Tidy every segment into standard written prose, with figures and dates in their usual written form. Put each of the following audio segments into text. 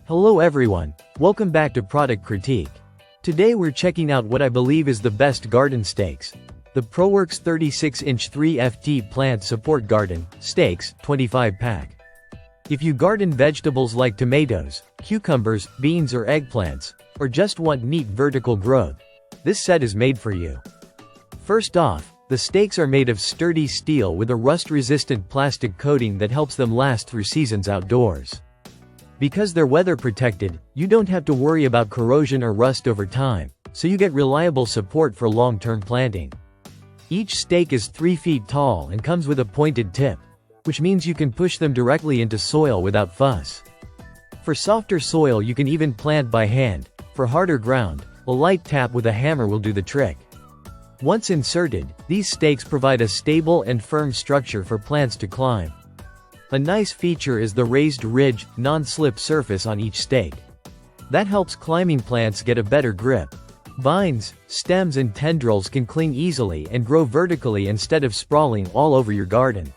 Hello everyone, welcome back to Product Critique. Today we're checking out what I believe is the best garden stakes. The PROWORX 36-inch 3FT Plant Support Garden Stakes 25 pack. If you garden vegetables like tomatoes, cucumbers, beans or eggplants, or just want neat vertical growth, this set is made for you. First off, the stakes are made of sturdy steel with a rust-resistant plastic coating that helps them last through seasons outdoors. Because they're weather protected, you don't have to worry about corrosion or rust over time, so you get reliable support for long-term planting. Each stake is 3 feet tall and comes with a pointed tip, which means you can push them directly into soil without fuss. For softer soil you can even plant by hand. For harder ground, a light tap with a hammer will do the trick. Once inserted, these stakes provide a stable and firm structure for plants to climb. A nice feature is the raised ridge, non-slip surface on each stake. That helps climbing plants get a better grip. Vines, stems and tendrils can cling easily and grow vertically instead of sprawling all over your garden.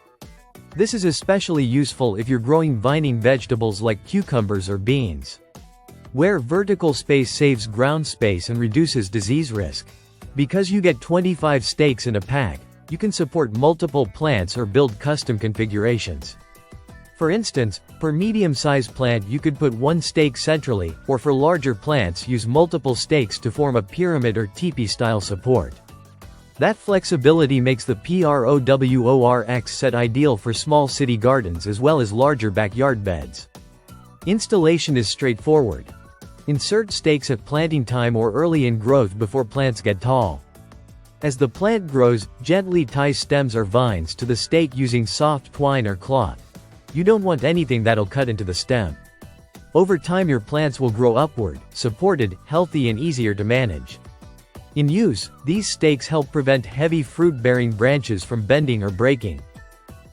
This is especially useful if you're growing vining vegetables like cucumbers or beans, where vertical space saves ground space and reduces disease risk. Because you get 25 stakes in a pack, you can support multiple plants or build custom configurations. For instance, per medium-sized plant you could put one stake centrally, or for larger plants use multiple stakes to form a pyramid or teepee-style support. That flexibility makes the PROWORX set ideal for small city gardens as well as larger backyard beds. Installation is straightforward. Insert stakes at planting time or early in growth before plants get tall. As the plant grows, gently tie stems or vines to the stake using soft twine or cloth. You don't want anything that'll cut into the stem. Over time your plants will grow upward, supported, healthy and easier to manage. In use, these stakes help prevent heavy fruit-bearing branches from bending or breaking.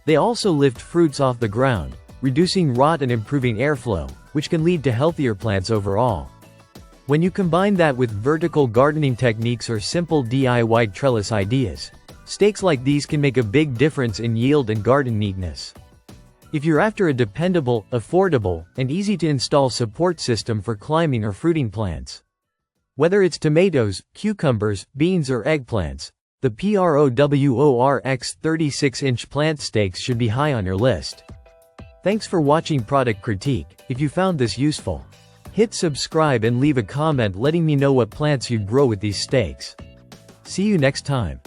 They also lift fruits off the ground, reducing rot and improving airflow, which can lead to healthier plants overall. When you combine that with vertical gardening techniques or simple DIY trellis ideas, stakes like these can make a big difference in yield and garden neatness. If you're after a dependable, affordable, and easy-to-install support system for climbing or fruiting plants, whether it's tomatoes, cucumbers, beans or eggplants, the PROWORX 36-inch plant stakes should be high on your list. Thanks for watching Product Critique. If you found this useful, hit subscribe and leave a comment letting me know what plants you'd grow with these stakes. See you next time.